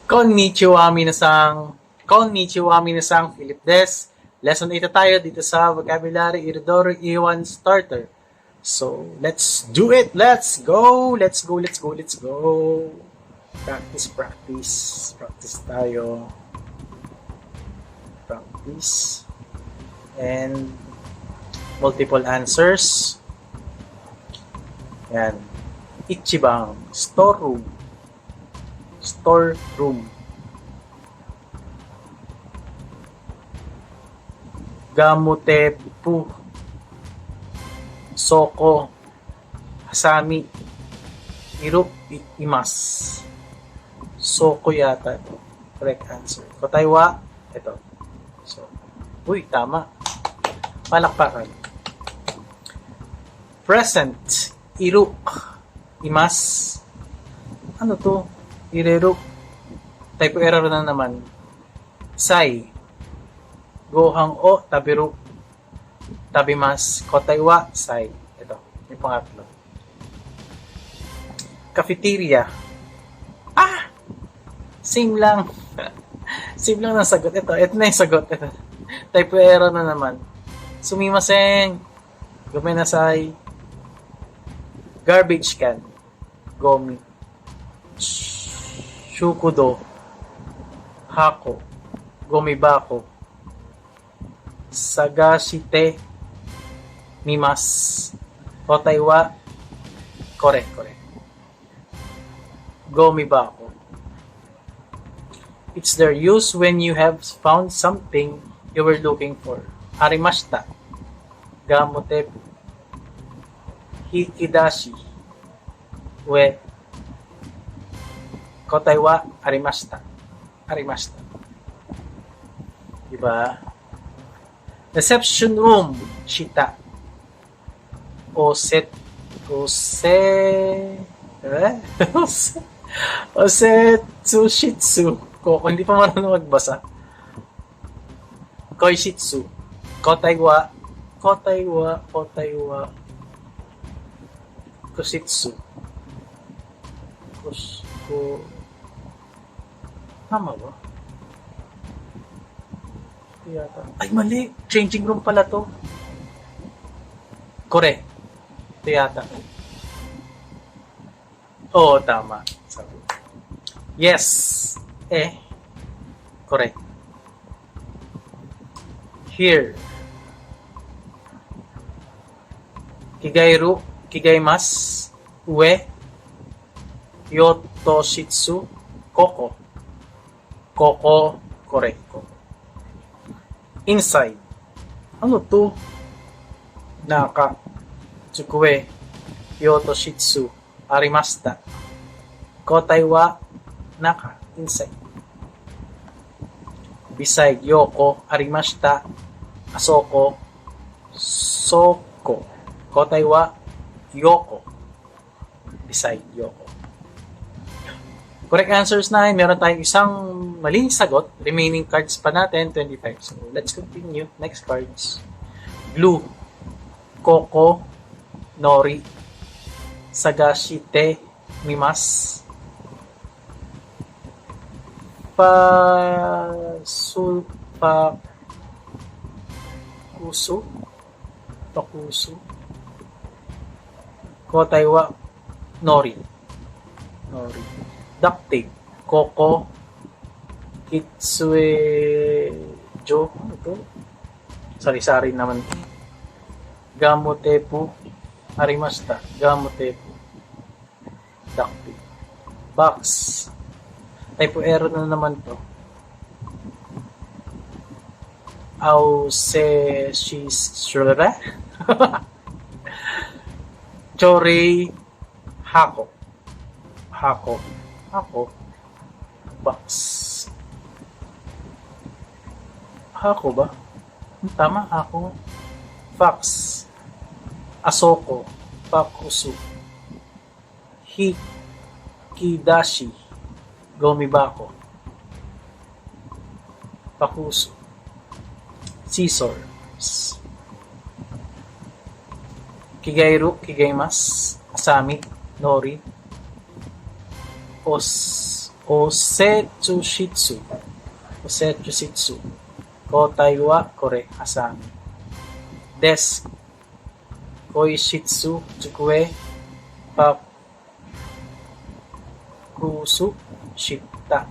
Konnichiwa minasang. Konnichiwa minasang. Philip Des. Lesson 8 na tayo dito sa Vocabulary Iridoro Iwan Starter. So, let's do it. Let's go. Let's go. Let's go. Let's go. Practice, practice. Practice tayo. Practice. And multiple answers. Yan. Ichiban. Storeroom. Storeroom. Gamutepu. Soko. Hasami. Iru imas. Soko yata ito. Correct answer. Kotaiwa. Ito. So, uy, tama. Palakpakan. Present. Iru. Imas. Ano to? Ireru. Type error na naman. Sai. Gohang o tabiru. Tabimas. Kotaiwa. Sai. Ito. Yung pangatlo. Cafeteria. Ah! Same lang. Same lang ng sagot. Ito na yung sagot. Ito. Type error na naman. Sumimasen. Gomenasai. Garbage can. Gomi. Shukudo. Hako. Gomibako. Sagashite. Mimas. Kotaiwa. Correct. Gomibako. It's their use when you have found something you were looking for. Arimashita. Gamotepu. Hikidashi. Ue. Kotaiwa. Arimashita. Arimashita. Diba? Reception room. Shita. Osetsushitsu. Kung hindi pa marunong magbasa. Koishitsu. Kotaiwa. Kusitsu. Tama ba? Yata. Ay, mali. Changing room pala to. Correct. Ito yata. Oo, tama. Sabi. Yes. Correct. Here. Kigairu. Kigaimas. Ue. Yotoshitsu. Koko. Koko. Correct. Koko. Inside. Ano to? Naka. Tsukue. Yotoshitsu. Arimashita. Kotaiwa. Naka. Inside. Beside. Yoko. Arimashita. Asoko. Soko. Kotaiwa. Yoko. Beside. Yoko. Correct answers 9. Meron tayong isang maling sagot. Remaining cards pa natin, 25. So, let's continue. Next cards. Blue. Koko. Nori. Sagashite. Mimas. Pakusu. Kotaiwa. Nori. Duct tape. Koko. Kitsuejo. Ano ito? Sari-sari naman. Gamotepu. Arimashita. Gamotepu. Duct tape. Box. Typo error na naman to. Auseshishura. Chorei. Hako. Box. Hako ba? Tama, hako. Fax. Asoko. Pakusu. Hikidashi. Gomibako. Pakusu. Scissors. Kigairu. Kigaimas. Asami. Nori. Osetsu shitsu. Osetsu shitsu. Kotai wa kore hasami. Desu. Koi shitsu tsukue pakusu shita.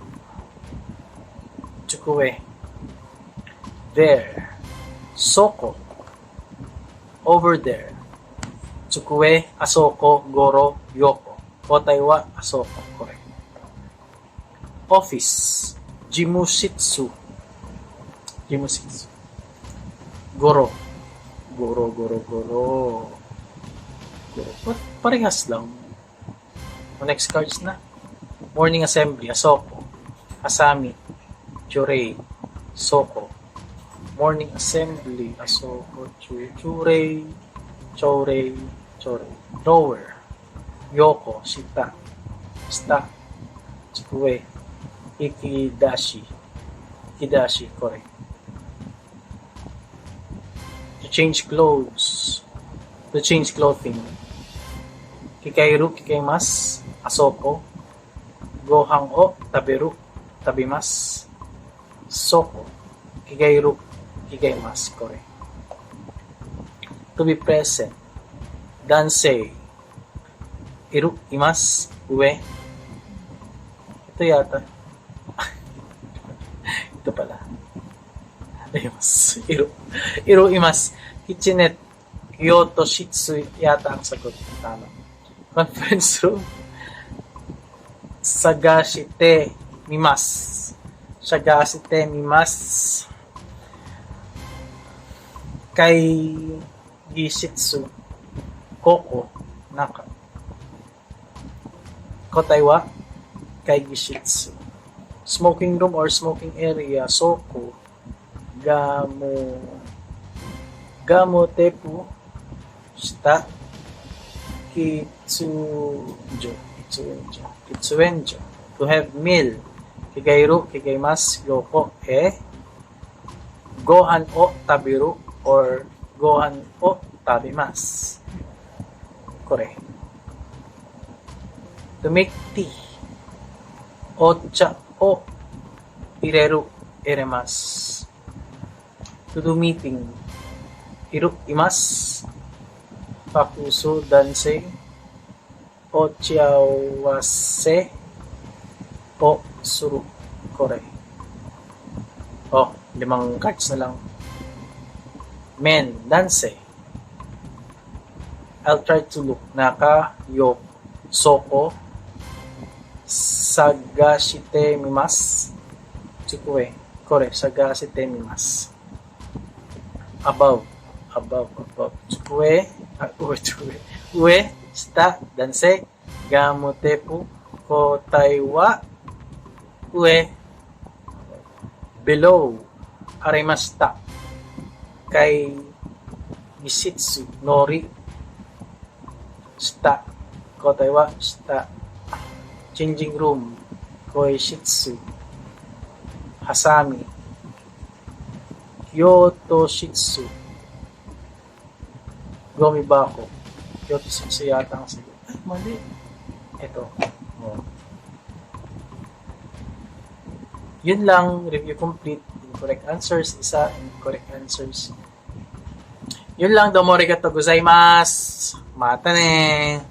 Tsukue. There. Soko. Over there. Tsukue, asoko, goro, yoko. Kotai wa asoko, correct. Office. Jimushitsu. Jimushitsu. Goro. Goro. What? Parehas lang. Next cards na. Morning assembly, asoko. Asami. Churei. Soko. Morning assembly, asoko. Churei. Chorei. Lower. Yoko. Shita. Tsukue. Ikidashi, correct. To change clothes. To change clothing. Kikairu, kikaimasu, asoko. Gohan o taberu, tabimasu. Soko. Kikairu, kikaimasu, correct. To be present. Dansei. Iru, imasu, ue. Ito yata. Ito pala. Iru imas. Kitchenette. Kyoto Shitsu yata ang sagot. Tama. Conference room. Sagashite mimas. Kai Gishitsu. Koko. Naka. Kotai wa Kai Gishitsu. Smoking room or smoking area, soko, gamo tepu, shita, kitsuenjo, to have meal, kigairu, kigaimasu, yoko, gohan o tabiru, or gohan o tabimasu. Correct. To make tea, ocha o ireru eremasu. To do meeting, iru imasu. Pakusu dansei o chiawase o suru. Correct. Oh, 5 cards na lang. Men, dansei. I'll try to look. Naka, yo, soko, sagashite mimasu. Tsukue. Correct. Sagashite mimasu. Above. Tsukue. Ue. Shita. Dansei. Gamutepu. Kotai wa. Ue. Below. Arimashita. Kai Gishitsu. Nori. Shita. Kotai wa. Shita. Changing room. Koishitsu. Hasami. Kyoto Shitsu. Gomibako. Kyoto Shitsu yata ang sagot. Ay, mali. Ito. Oh. Yun lang. Review complete. Incorrect answers. Isa. Incorrect answers. Yun lang. Domo arigatou gozaimasu. Mata ne.